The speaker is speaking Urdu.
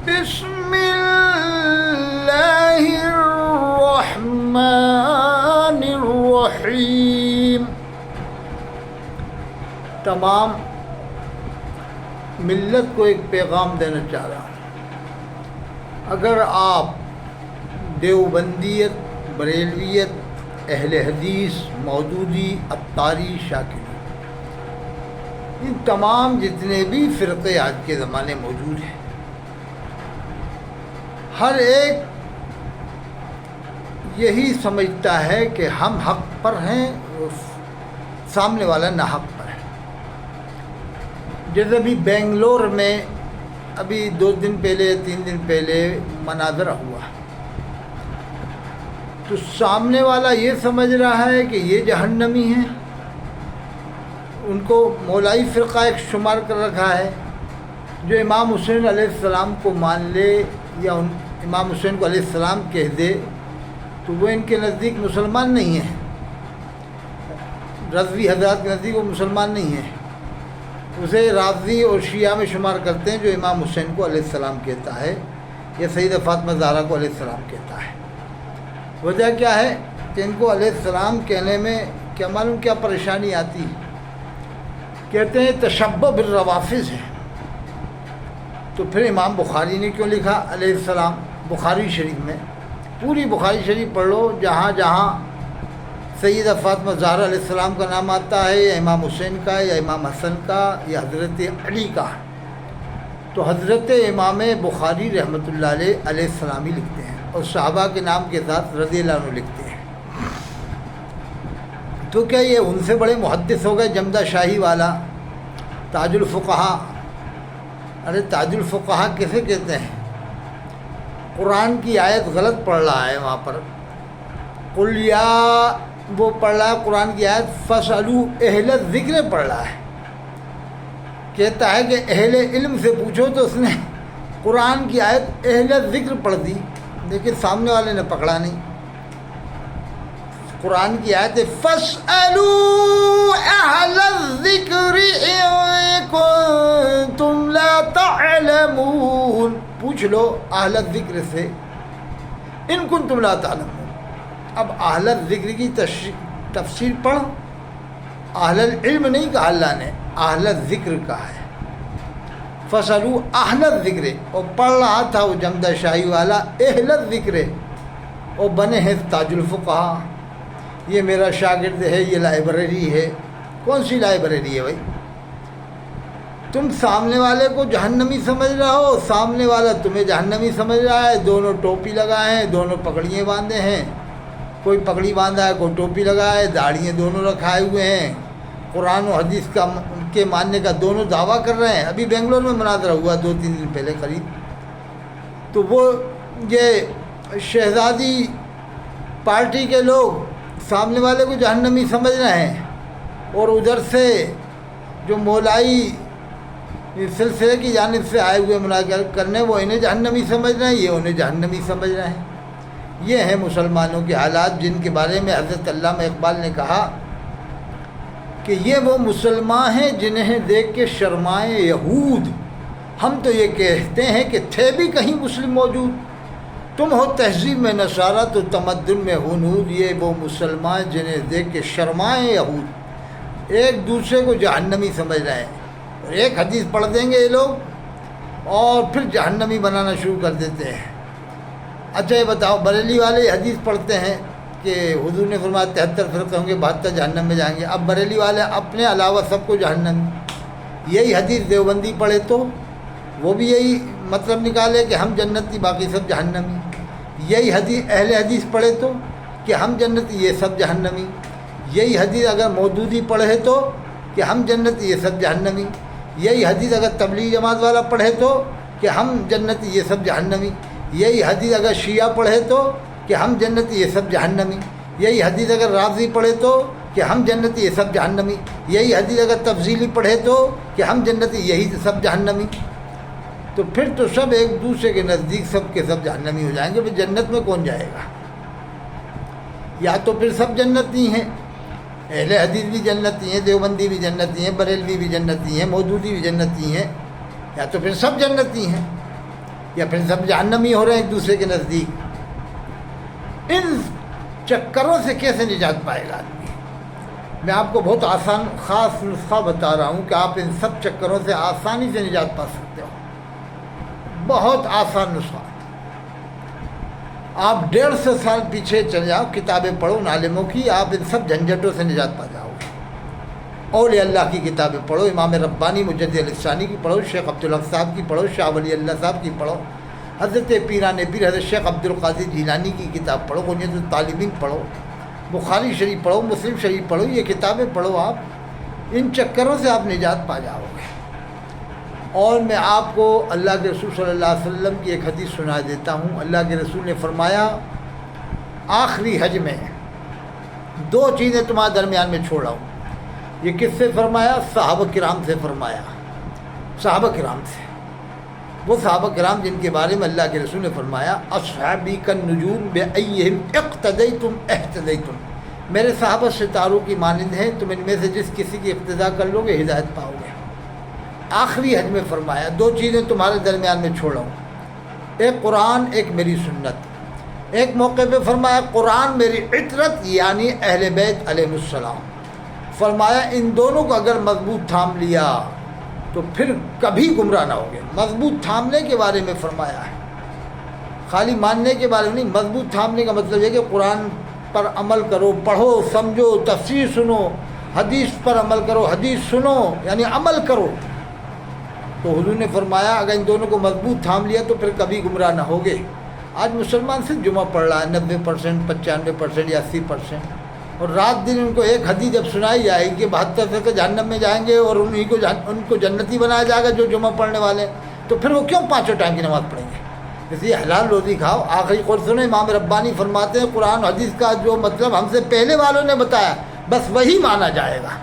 بسم اللہ الرحمن الرحیم۔ تمام ملت کو ایک پیغام دینا چاہ رہا ہوں۔ اگر آپ دیوبندیت، بریلویت، اہل حدیث، مودودی، عطاری، شاکری، ان تمام جتنے بھی فرقے آج کے زمانے موجود ہیں، ہر ایک یہی سمجھتا ہے کہ ہم حق پر ہیں اور سامنے والا ناحق پر ہے۔ جیسے ابھی بنگلور میں ابھی 2 دن پہلے 3 دن پہلے مناظرہ ہوا، تو سامنے والا یہ سمجھ رہا ہے کہ یہ جہنمی ہیں، ان کو مولائی فرقہ ایک شمار کر رکھا ہے۔ جو امام حسین علیہ السلام کو مان لے یا امام حسین کو علیہ السلام کہہ دے تو وہ ان کے نزدیک مسلمان نہیں ہیں، رضوی حضرات کے نزدیک وہ مسلمان نہیں ہیں، اسے رافضی اور شیعہ میں شمار کرتے ہیں جو امام حسین کو علیہ السلام کہتا ہے یا سیدہ فاطمہ زہرا کو علیہ السلام کہتا ہے۔ وجہ کیا ہے کہ ان کو علیہ السلام کہنے میں کیا معلوم کیا پریشانی آتی ہے۔ کہتے ہیں تشبہ بالروافض ہے۔ تو پھر امام بخاری نے کیوں لکھا علیہ السلام؟ بخاری شریف میں پوری بخاری شریف پڑھ لو، جہاں جہاں سیدہ فاطمہ زہرا علیہ السلام کا نام آتا ہے یا امام حسین کا یا امام حسن کا یا حضرت علی کا، تو حضرت امام بخاری رحمۃ اللہ علیہ السلام ہی لکھتے ہیں اور صحابہ کے نام کے ساتھ رضی اللہ عنہ لکھتے ہیں۔ تو کیا یہ ان سے بڑے محدث ہو گئے؟ جمدہ شاہی والا تاج الفقہا، ارے تاج الفقہا کیسے کہتے ہیں؟ قرآن کی آیت غلط پڑھ رہا ہے وہاں پر، قل یا وہ پڑھ رہا ہے قرآن کی آیت فاسألوا اہل الذکر پڑھ رہا ہے، کہتا ہے کہ اہل علم سے پوچھو، تو اس نے قرآن کی آیت اہل الذکر پڑھ دی، لیکن سامنے والے نے پکڑا نہیں۔ قرآن کی آیت فاسألوا اہل الذکر ان کنتم لا تعلمون، پوچھ لو اہل الذکر سے ان کنتم لا تعلمون۔ اب اہل الذکر کی تفسیر پڑھ، اہل العلم نہیں کہا اللہ نے، اہل الذکر کہا ہے۔ فاسألوا اہل الذکر، اور پڑھ رہا تھا وہ جمدہ شاہی والا اہل الذکر، اور بنے ہیں تاج الفقہا۔ یہ میرا شاگرد ہے، یہ لائبریری ہے۔ کون سی لائبریری ہے بھائی؟ تم سامنے والے کو جہنمی سمجھ رہا ہو، سامنے والا تمہیں جہنمی سمجھ رہا ہے۔ دونوں ٹوپی لگائے ہیں، دونوں پگڑیاں باندھے ہیں، کوئی پگڑی باندھا ہے، کوئی ٹوپی لگائے ہے، داڑھیاں دونوں رکھائے ہوئے ہیں، قرآن و حدیث کا کے ماننے کا دونوں دعویٰ کر رہے ہیں۔ ابھی بنگلور میں مناظرہ ہوا 2-3 دن پہلے قریب، تو وہ یہ شہزادی پارٹی کے لوگ سامنے والے کو جہنمی سمجھ رہے ہیں، اور ادھر سے جو مولائی سلسلے کی جانب سے آئے ہوئے مناظرہ کرنے، وہ انہیں جہنمی سمجھ رہے ہیں، یہ انہیں جہنمی سمجھ رہے ہیں۔ یہ ہیں مسلمانوں کے حالات، جن کے بارے میں حضرت علامہ اقبال نے کہا کہ یہ وہ مسلمان ہیں جنہیں دیکھ کے شرمائے یہود، ہم تو یہ کہتے ہیں کہ تھے بھی کہیں مسلم موجود، تم ہو تہذیب میں نصارہ تو تمدن میں ہنود۔ یہ وہ مسلمان جنہیں دیکھ کے شرمائے یہود، ایک دوسرے کو جہنمی سمجھ رہے ہیں، اور ایک حدیث پڑھ دیں گے یہ لوگ اور پھر جہنمی بنانا شروع کر دیتے ہیں۔ اچھا یہ بتاؤ، بریلی والے حدیث پڑھتے ہیں کہ حضور نے فرمایا 73 فرقے ہوں گے، 72 جہنم میں جائیں گے، اب بریلی والے اپنے علاوہ سب کو جہنم۔ یہی حدیث دیوبندی پڑھے تو وہ بھی یہی مطلب نکالے کہ ہم جنتی باقی سب جہنمی۔ یہی حدیث اہل حدیث پڑھے تو کہ ہم جنتی یہ سب جہنمی۔ یہی حدیث اگر مودودی پڑھے تو کہ ہم جنتی یہ سب جہنمی۔ یہی حدیث اگر تبلیغ جماعت والا پڑھے تو کہ ہم جنتی یہ سب جہنمی۔ یہی حدیث اگر شیعہ پڑھے تو کہ ہم جنتی یہ سب جہنمی۔ یہی حدیث اگر رافضی پڑھے تو کہ ہم جنتی یہ سب جہنمی۔ یہی حدیث اگر تفضیلی پڑھے تو کہ ہم جنتی یہی سب جہنمی۔ تو پھر تو سب ایک دوسرے کے نزدیک سب کے سب جہنمی ہو جائیں گے، پھر جنت میں کون جائے گا؟ یا تو پھر سب جنتی ہیں، اہل حدیث بھی جنتی ہیں، دیوبندی بھی جنتی ہیں، بریلوی بھی جنتی ہیں، مودودی بھی جنتی ہیں، یا تو پھر سب جنتی ہیں۔ یا پھر سب جہنمی ہو رہے ہیں ایک دوسرے کے نزدیک. ان چکروں سے کیسے نجات پائے گا آدمی؟ میں آپ کو بہت آسان خاص نسخہ بتا رہا ہوں کہ آپ ان سب چکروں سے آسانی سے نجات پا سکتے ہو. بہت آسان نسخہ. آپ 150 سال پیچھے چل جاؤ، کتابیں پڑھو عالموں کی، آپ ان سب جھنجھٹوں سے نجات پا جاؤ گے. اولیاء اللہ کی کتابیں پڑھو، امام ربانی مجدد الثانی کی پڑھو، شیخ عبدالحق صاحب کی پڑھو، شاہ ولی اللہ صاحب کی پڑھو، حضرت پیران پیر حضرت شیخ عبدالقادر جیلانی کی کتاب پڑھو، بنیاد الطالبین پڑھو، بخاری شریف پڑھو، مسلم شریف پڑھو. یہ کتابیں پڑھو. آپ ان چکروں سے آپ نجات پا جاؤ گے. اور میں آپ کو اللہ کے رسول صلی اللہ علیہ وسلم کی ایک حدیث سنا دیتا ہوں. اللہ کے رسول نے فرمایا آخری حج میں 2 چیزیں تمہارے درمیان میں چھوڑا ہوں. یہ کس سے فرمایا؟ صحابہ کرام سے فرمایا. صحابہ کرام سے، وہ صحابہ کرام جن کے بارے میں اللہ کے رسول نے فرمایا اصحابی کالنجوم بأیہم اقتدیتم اہتدیتم. میرے صحابہ ستاروں کی مانند ہیں، تم ان میں سے جس کسی کی اقتداء کر لو گے ہدایت پاؤ گے. آخری حج میں فرمایا 2 چیزیں تمہارے درمیان میں چھوڑا ہوں، ایک قرآن، ایک میری سنت. ایک موقع پہ فرمایا قرآن میری عطرت یعنی اہل بیت علیہ السلام. فرمایا ان دونوں کو اگر مضبوط تھام لیا تو پھر کبھی گمراہ نہ ہوگے. مضبوط تھامنے کے بارے میں فرمایا ہے، خالی ماننے کے بارے میں نہیں. مضبوط تھامنے کا مطلب یہ کہ قرآن پر عمل کرو، پڑھو، سمجھو، تفسیر سنو، حدیث پر عمل کرو، حدیث سنو یعنی عمل کرو. تو حضور نے فرمایا اگر ان دونوں کو مضبوط تھام لیا تو پھر کبھی گمراہ نہ ہوگے. آج مسلمان صرف جمعہ پڑھ رہا ہے 90%، 95% یا 80%، اور رات دن ان کو ایک حدیث جب سنائی جائے گی کہ 72 فرقے جہنم میں جائیں گے اور ان کو جنتی بنایا جائے گا جو جمعہ پڑھنے والے، تو پھر وہ کیوں 5 ٹائم کی نماز پڑھیں گے؟ اس لیے حلال روزی کھاؤ. آخری قول سنیں، امام ربانی فرماتے ہیں قرآن و حدیث کا جو مطلب ہم سے پہلے والوں نے بتایا بس وہی مانا جائے گا.